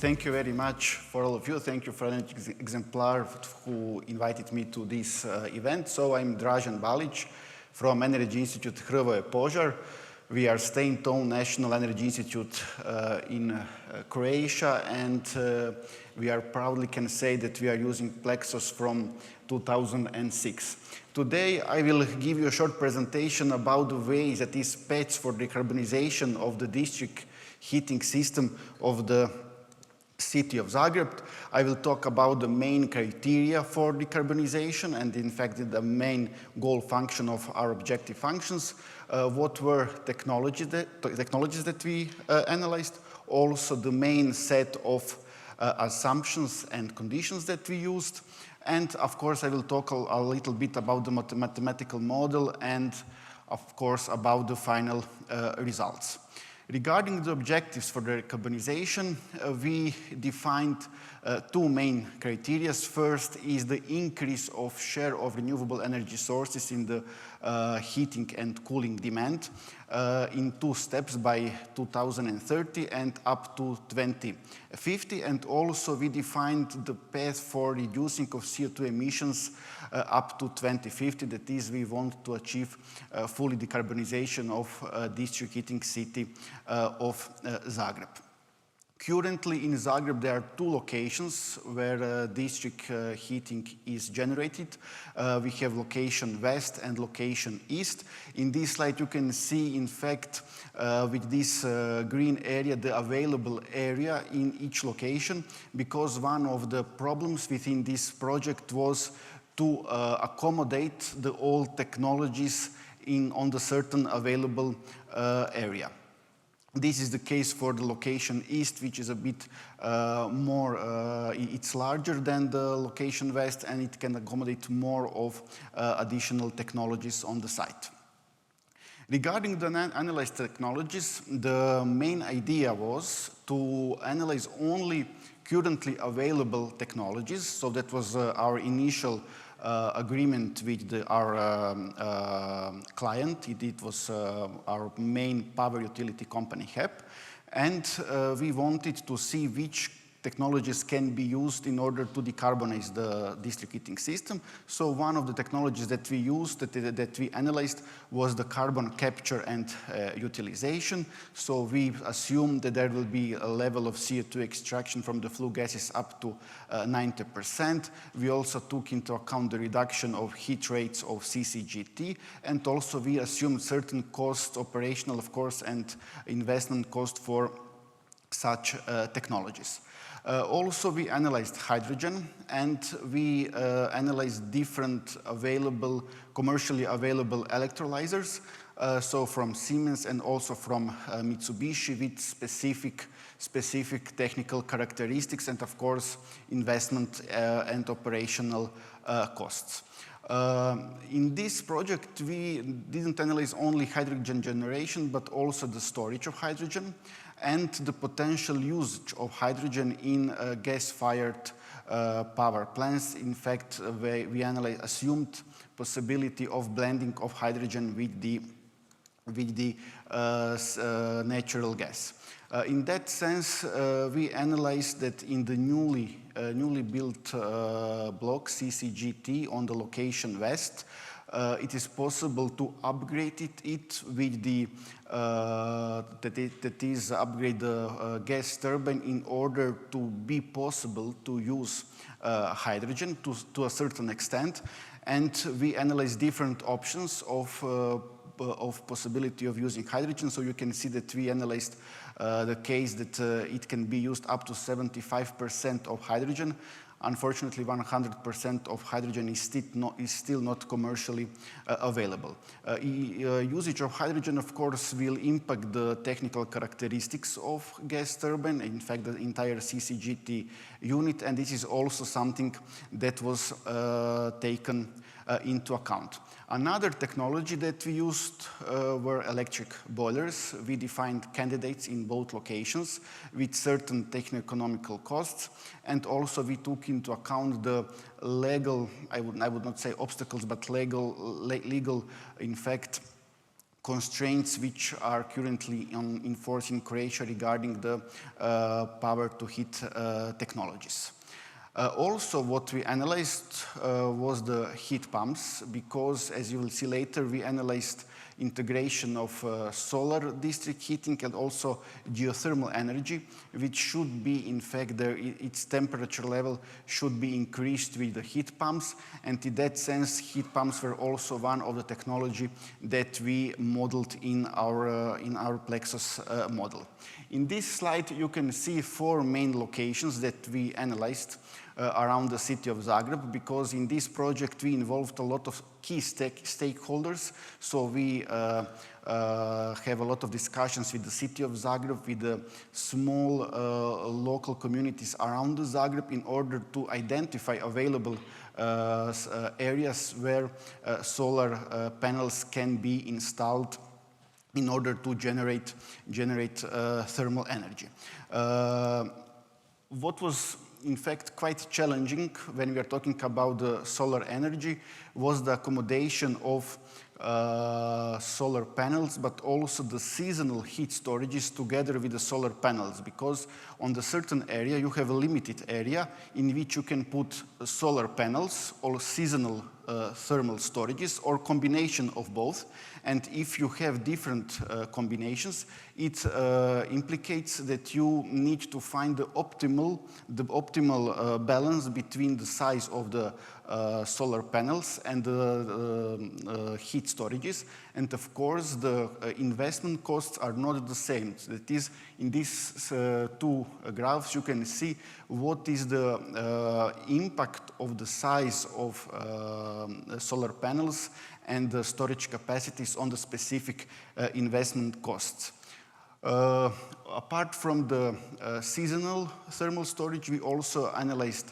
Thank you very much for all of you. Thank you for an exemplar who invited me to this event. So I'm Drazen Balic from Energy Institute Hrvoje Požar. We are state-owned National Energy Institute in Croatia, and we are proudly can say that we are using PLEXOS from 2006. Today, I will give you a short presentation about the ways that is paths for decarbonization of the district heating system of the city of Zagreb. I will talk about the main criteria for decarbonization and in fact the main goal function of our objective functions. What were technologies that we analyzed, also the main set of assumptions and conditions that we used, and of course I will talk a little bit about the mathematical model and of course about the final results. Regarding the objectives for the decarbonization, we defined two main criteria. First is the increase of share of renewable energy sources in the heating and cooling demand in two steps by 2030 and up to 2050. And also we defined the path for reducing of CO2 emissions up to 2050. That is, we want to achieve fully decarbonization of district heating city of Zagreb. Currently in Zagreb there are two locations where district heating is generated. We have location west and location east. In this slide you can see in fact with this green area the available area in each location, because one of the problems within this project was to accommodate the old technologies on the certain available area. This is the case for the location east, which is a bit more, it's larger than the location west, and it can accommodate more of additional technologies on the site. Regarding the analyzed technologies, the main idea was to analyze only currently available technologies. So that was our initial agreement with our client. It was our main power utility company, HEP, and we wanted to see which technologies can be used in order to decarbonize the district heating system. So one of the technologies that we used, that we analyzed, was the carbon capture and utilization. So we assumed that there will be a level of CO2 extraction from the flue gases up to 90%. We also took into account the reduction of heat rates of CCGT, and also we assumed certain costs, operational of course, and investment cost for such technologies. Also, we analyzed hydrogen, and we analyzed different commercially available electrolyzers, so from Siemens and also from Mitsubishi, with specific technical characteristics and, of course, investment and operational costs. In this project, we didn't analyze only hydrogen generation, but also the storage of hydrogen and the potential usage of hydrogen in gas-fired power plants. In fact, we assumed possibility of blending of hydrogen with the natural gas. In that sense, we analyzed that in the newly built block CCGT on the location west, it is possible to upgrade it with the upgrade the gas turbine in order to be possible to use hydrogen to a certain extent, and we analyze different options of possibility of using hydrogen. So you can see that we analyzed the case that it can be used up to 75% of hydrogen. Unfortunately, 100% of hydrogen is still not commercially available. Usage of hydrogen, of course, will impact the technical characteristics of gas turbine, in fact, the entire CCGT unit, and this is also something that was taken into account. Another technology that we used were electric boilers. We defined candidates in both locations with certain techno-economical costs, and also we took into account the legal, I would not say obstacles, but legal, in fact, constraints which are currently in force in Croatia regarding the power-to-heat technologies. Also, what we analyzed was the heat pumps, because, as you will see later, we analyzed integration of solar district heating and also geothermal energy, which should be, in fact, its temperature level should be increased with the heat pumps. And in that sense, heat pumps were also one of the technology that we modeled in our PLEXOS model. In this slide, you can see 4 main locations that we analyzed around the city of Zagreb, because in this project we involved a lot of key stakeholders. So we have a lot of discussions with the city of Zagreb, with the small local communities around Zagreb, in order to identify available areas where solar panels can be installed in order to generate thermal energy. What was in fact quite challenging when we are talking about the solar energy was the accommodation of solar panels, but also the seasonal heat storages together with the solar panels, because on the certain area you have a limited area in which you can put solar panels or seasonal thermal storages or combination of both. And if you have different combinations, it implicates that you need to find the optimal balance between the size of the solar panels and the heat storages. And of course, the investment costs are not the same. That is, in these 2 graphs, you can see what is the impact of the size of solar panels and the storage capacities on the specific investment costs. Apart from the seasonal thermal storage, we also analyzed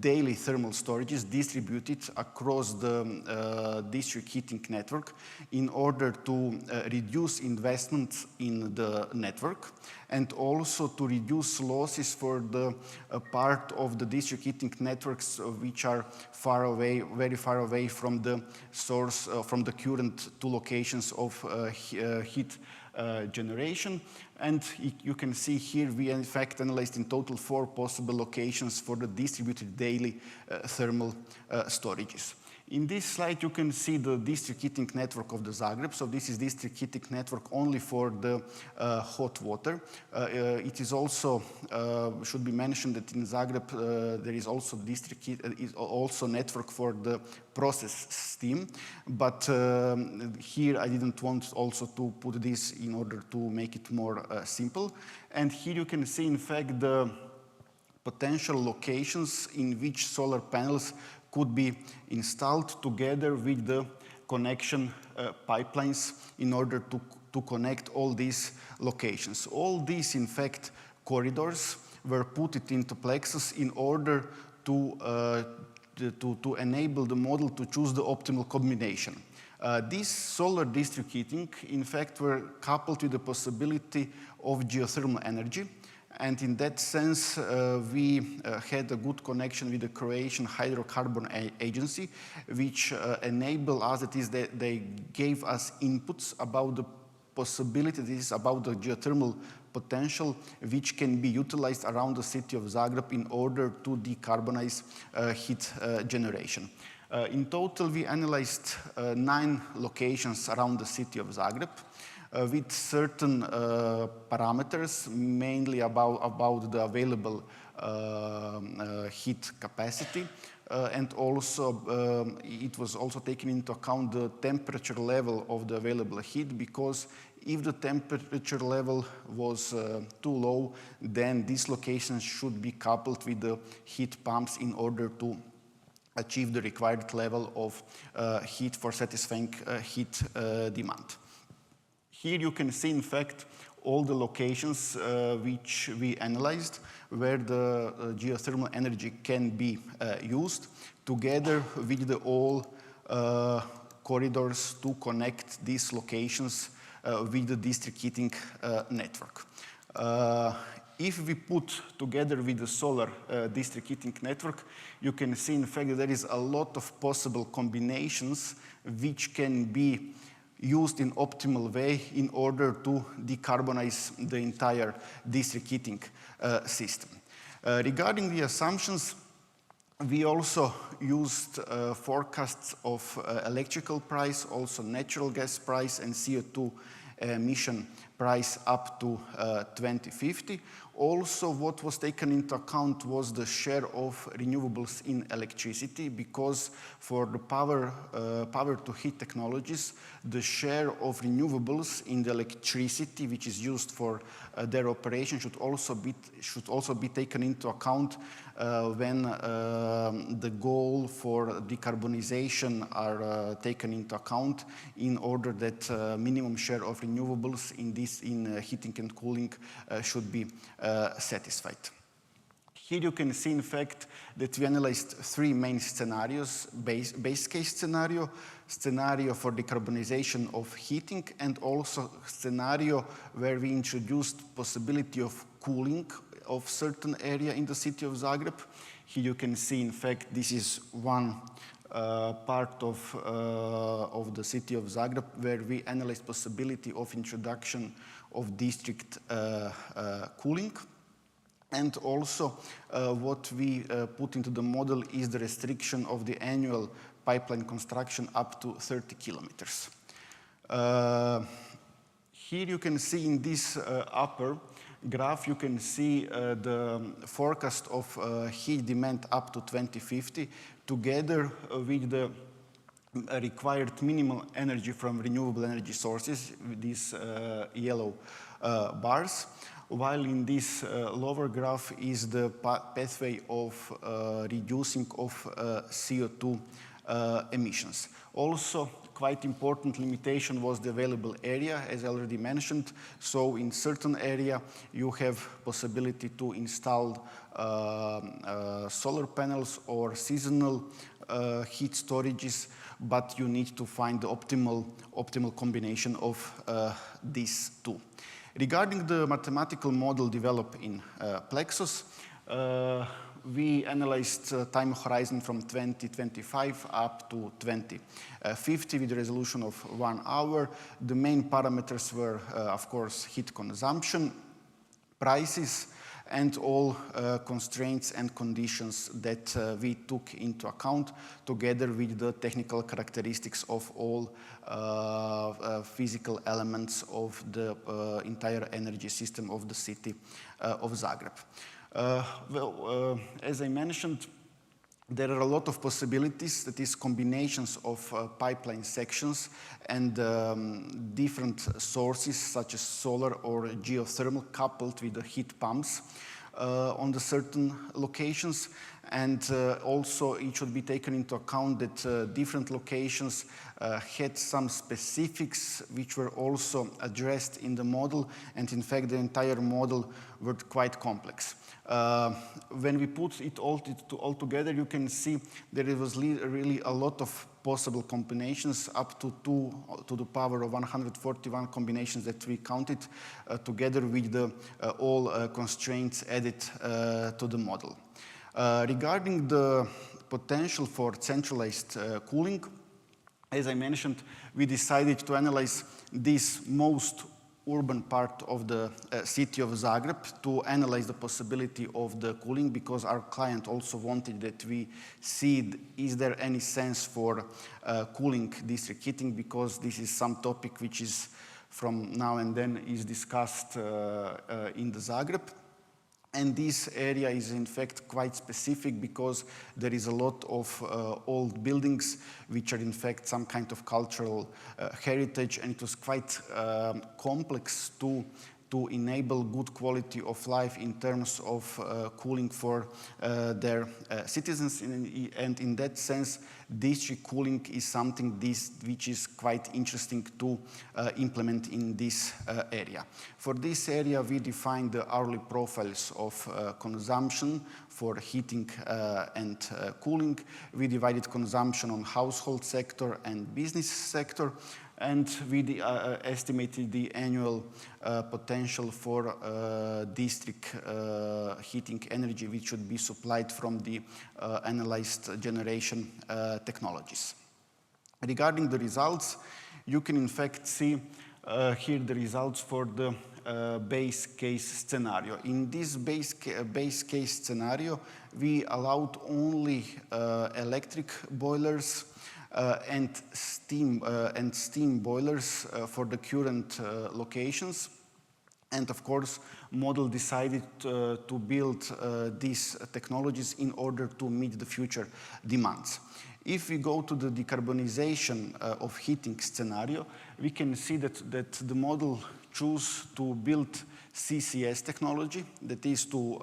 daily thermal storages distributed across the district heating network in order to reduce investment in the network and also to reduce losses for the part of the district heating networks which are far away, very far away from the source, from the current 2 locations of heat generation. And you can see here we in fact analyzed in total 4 possible locations for the distributed daily thermal storages. In this slide, you can see the district heating network of the Zagreb. So this is district heating network only for the hot water. It is also, should be mentioned that in Zagreb there is also district heat, is also network for the process steam. But here I didn't want also to put this in order to make it more simple. And here you can see in fact the potential locations in which solar panels could be installed together with the connection pipelines in order to connect all these locations. All these, in fact, corridors were put into PLEXOS in order to enable the model to choose the optimal combination. These solar district heating, in fact, were coupled with the possibility of geothermal energy. And in that sense, we had a good connection with the Croatian Hydrocarbon Agency, which enabled us, that is, they gave us inputs about the possibilities, about the geothermal potential, which can be utilized around the city of Zagreb in order to decarbonize heat generation. In total, we analyzed 9 locations around the city of Zagreb. With certain parameters, mainly about the available heat capacity. And also, it was also taken into account the temperature level of the available heat, because if the temperature level was too low, then these locations should be coupled with the heat pumps in order to achieve the required level of heat for satisfying heat demand. Here you can see, in fact, all the locations which we analyzed where the geothermal energy can be used, together with the all corridors to connect these locations with the district heating network. If we put together with the solar district heating network, you can see, in fact, that there is a lot of possible combinations which can be used in optimal way in order to decarbonize the entire district heating system. Regarding the assumptions, we also used forecasts of electrical price, also natural gas price and CO2 emission price up to 2050. Also, what was taken into account was the share of renewables in electricity, because for the power to heat technologies, the share of renewables in the electricity which is used for their operation should also be taken into account when the goal for decarbonization are taken into account, in order that minimum share of renewables in heating and cooling should be satisfied. Here you can see, in fact, that we analyzed three main scenarios: base case scenario for decarbonization of heating, and also scenario where we introduced possibility of cooling of certain area in the city of Zagreb. Here you can see, in fact, this is one part of the city of Zagreb, where we analyzed possibility of introduction of district cooling. And also what we put into the model is the restriction of the annual pipeline construction up to 30 kilometers. Here you can see in this upper graph, you can see the forecast of heat demand up to 2050, together with the required minimal energy from renewable energy sources, these yellow bars, while in this lower graph is the pathway of reducing of CO2 emissions. Also, quite important limitation was the available area, as I already mentioned. So in certain area, you have possibility to install solar panels or seasonal heat storages, but you need to find the optimal combination of these two. Regarding the mathematical model developed in PLEXOS, we analyzed time horizon from 2025 up to 2050 with a resolution of 1 hour. The main parameters were, of course, heat consumption, prices, and all constraints and conditions that we took into account, together with the technical characteristics of all physical elements of the entire energy system of the city of Zagreb. As I mentioned, there are a lot of possibilities, that is combinations of pipeline sections and different sources such as solar or geothermal coupled with the heat pumps on the certain locations. And also it should be taken into account that different locations had some specifics which were also addressed in the model, and in fact the entire model was quite complex. When we put it all together, you can see there was really a lot of possible combinations, up to 2 to the power of 141 combinations that we counted, together with the all constraints added to the model. Regarding the potential for centralized cooling, as I mentioned, we decided to analyze this most urban part of the city of Zagreb to analyze the possibility of the cooling, because our client also wanted that we see is there any sense for cooling district heating, because this is some topic which is from now and then is discussed in the Zagreb. And this area is in fact quite specific, because there is a lot of old buildings which are in fact some kind of cultural heritage, and it was quite complex to enable good quality of life in terms of cooling for their citizens. And in that sense, district cooling is something which is quite interesting to implement in this area. For this area, we defined the hourly profiles of consumption for heating and cooling. We divided consumption on household sector and business sector, and we estimated the annual potential for district heating energy which should be supplied from the analyzed generation technologies. Regarding the results, you can in fact see here the results for the base case scenario. In this base case scenario, we allowed only electric boilers and steam boilers for the current locations. And of course, model decided to build these technologies in order to meet the future demands. If we go to the decarbonization of heating scenario, we can see that the model chose to build CCS technology, that is to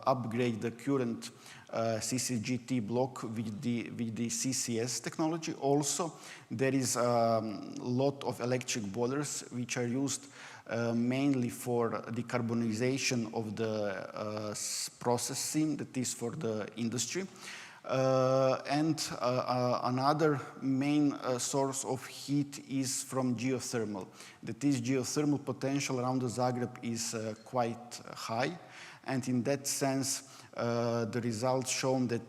upgrade the current CCGT block with the CCS technology. Also, there is a lot of electric boilers which are used mainly for decarbonization of the processing, that is for the industry. Another main source of heat is from geothermal. That is, geothermal potential around the Zagreb is quite high, and in that sense, the results shown that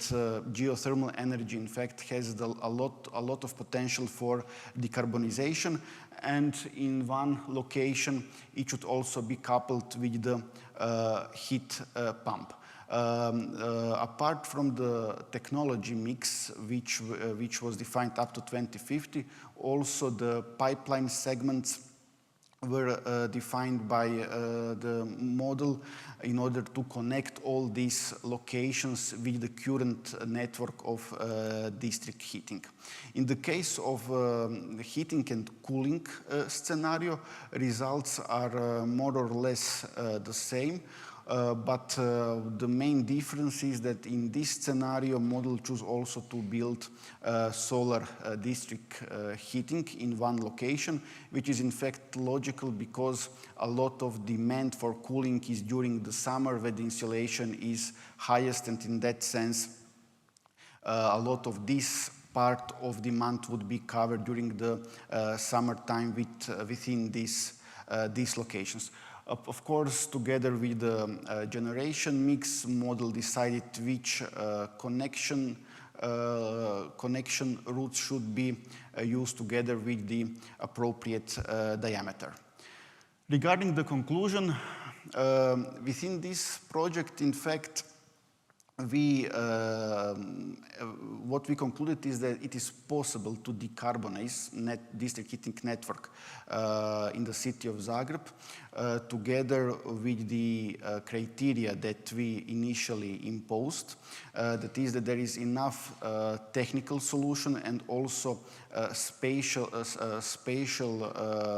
geothermal energy, in fact, has a lot of potential for decarbonization, and in one location, it should also be coupled with the heat pump. Apart from the technology mix, which was defined up to 2050, also the pipeline segments were defined by the model in order to connect all these locations with the current network of district heating. In the case of heating and cooling scenario, results are more or less the same. But the main difference is that in this scenario, model chose also to build solar district heating in one location, which is in fact logical because a lot of demand for cooling is during the summer when the installation is highest, and in that sense, a lot of this part of demand would be covered during the summertime within these locations. Of course, together with the generation mix, model decided which connection routes should be used together with the appropriate diameter. Regarding the conclusion, within this project, in fact, what we concluded is that it is possible to decarbonize district heating network in the city of Zagreb, together with the criteria that we initially imposed. That is that there is enough technical solution and also spatial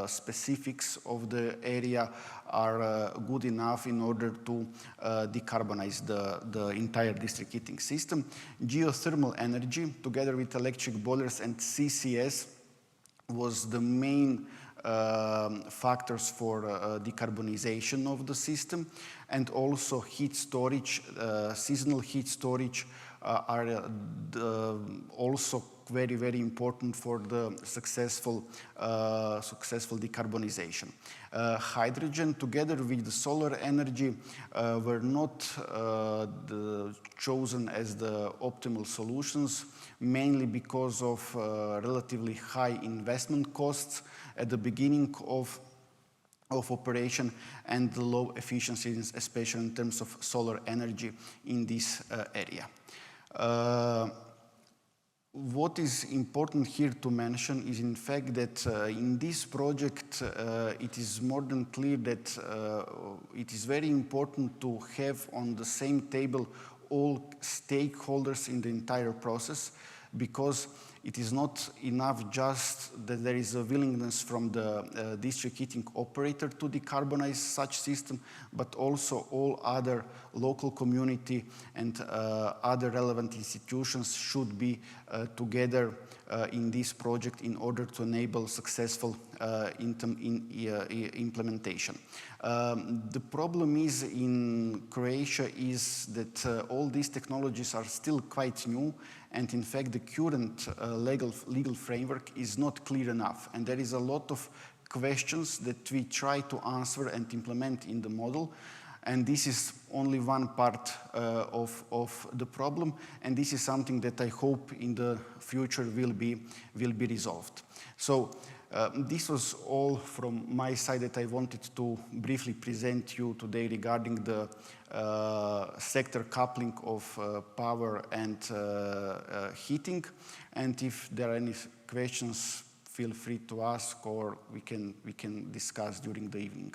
specifics of the area are good enough in order to decarbonize the entire district heating system. Geothermal energy, together with electric boilers and CCS, was the main factors for decarbonization of the system, and also heat storage, seasonal heat storage are also very, very important for the successful decarbonization. Hydrogen, together with the solar energy, were not chosen as the optimal solutions, mainly because of relatively high investment costs at the beginning of operation and the low efficiencies, especially in terms of solar energy in this area. What is important here to mention is, in fact, that in this project, it is more than clear that it is very important to have on the same table all stakeholders in the entire process, because it is not enough just that there is a willingness from the district heating operator to decarbonize such system, but also all other local community and other relevant institutions should be together in this project in order to enable successful implementation. The problem is in Croatia is that all these technologies are still quite new, and in fact the current legal framework is not clear enough, and there is a lot of questions that we try to answer and implement in the model, and this is only one part of the problem, and this is something that I hope in the future will be resolved. So This was all from my side that I wanted to briefly present you today regarding the sector coupling of power and heating. And if there are any questions, feel free to ask, or we can discuss during the evening.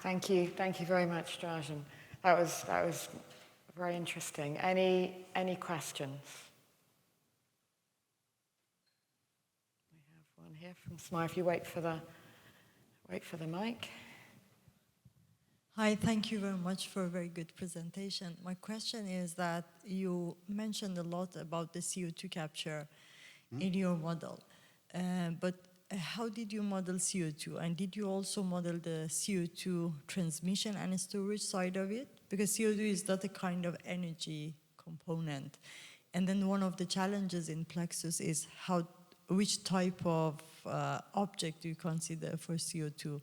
Thank you very much, Drazen. That was very interesting. Any questions? We have one here from Smile. If you wait for the mic. Hi, thank you very much for a very good presentation. My question is that you mentioned a lot about the CO2 capture in your model, but how did you model CO2? And did you also model the CO2 transmission and storage side of it? Because CO2 is not a kind of energy component. And then one of the challenges in PLEXOS is which type of object do you consider for CO2?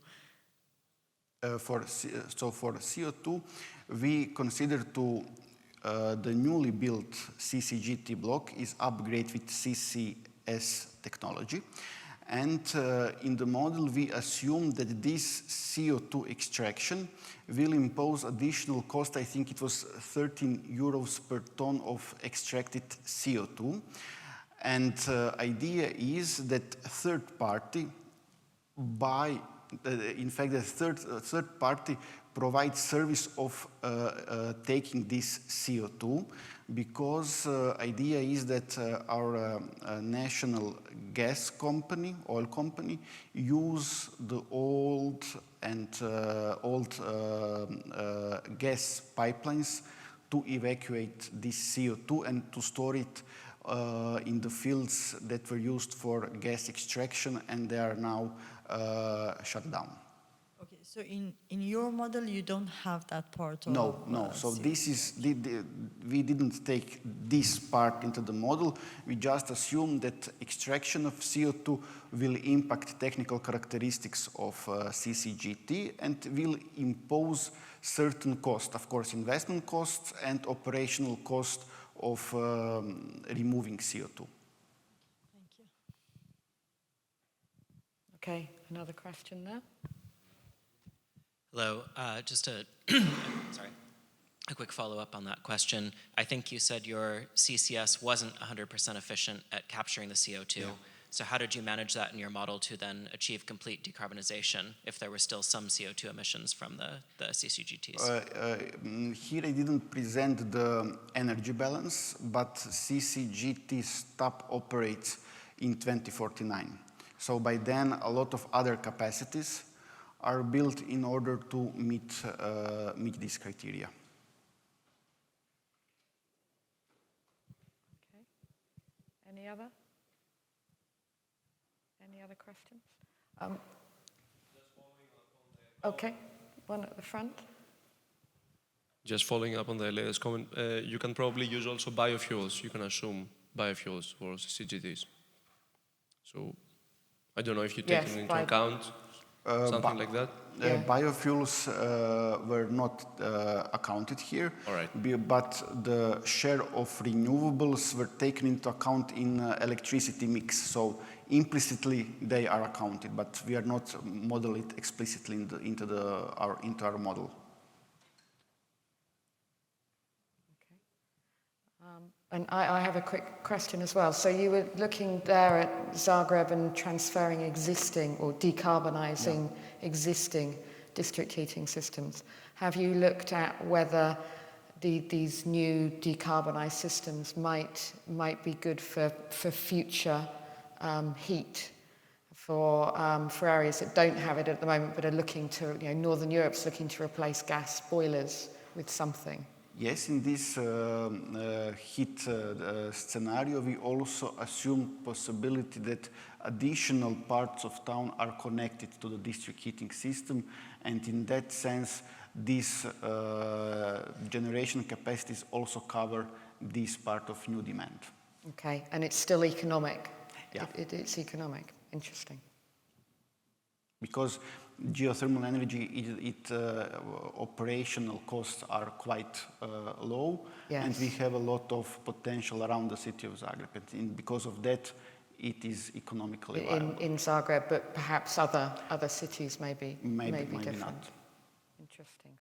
For CO2, we consider the newly built CCGT block is upgraded with CCS technology. And in the model, we assume that this CO2 extraction will impose additional cost. I think it was 13 euros per ton of extracted CO2. And idea is that third party in fact, the third party provides service of taking this CO2, because idea is that our national gas company, oil company, use the old gas pipelines to evacuate this CO2 and to store it in the fields that were used for gas extraction, and they are now shut down. Okay, so in your model, you don't have that part of No. So this is, we didn't take this part into the model. We just assume that extraction of CO2 will impact technical characteristics of CCGT and will impose certain costs, of course, investment costs and operational costs of removing CO2. Thank you. Okay, another question there. Hello, just a quick follow-up on that question. I think you said your CCS wasn't 100% efficient at capturing the CO2. Yeah. So how did you manage that in your model to then achieve complete decarbonization if there were still some CO2 emissions from the CCGTs? Here I didn't present the energy balance, but CCGT stop operates in 2049. So by then, a lot of other capacities are built in order to meet these criteria. Okay. Any other questions? Okay, one at the front. Just following up on the latest comment, you can probably use also biofuels. You can assume biofuels for CCGTs. So I don't know if you take them into account, something like that. Yeah. Biofuels were not accounted here, all right, but the share of renewables were taken into account in electricity mix. So implicitly they are accounted, but we are not model it explicitly into our model. And I have a quick question as well. So you were looking there at Zagreb and transferring existing or decarbonizing existing district heating systems. Have you looked at whether these new decarbonized systems might be good for future heat for areas that don't have it at the moment but are looking to, Northern Europe's looking to replace gas boilers with something? Yes, in this heat scenario, we also assume possibility that additional parts of town are connected to the district heating system, and in that sense, these generation capacities also cover this part of new demand. Okay, and it's still economic? Yeah. It's economic. Interesting. because geothermal energy, operational costs are quite low, and Yes. we have a lot of potential around the city of Zagreb, and because of that, it is economically viable. In Zagreb, but perhaps other cities maybe Maybe different. not. Interesting.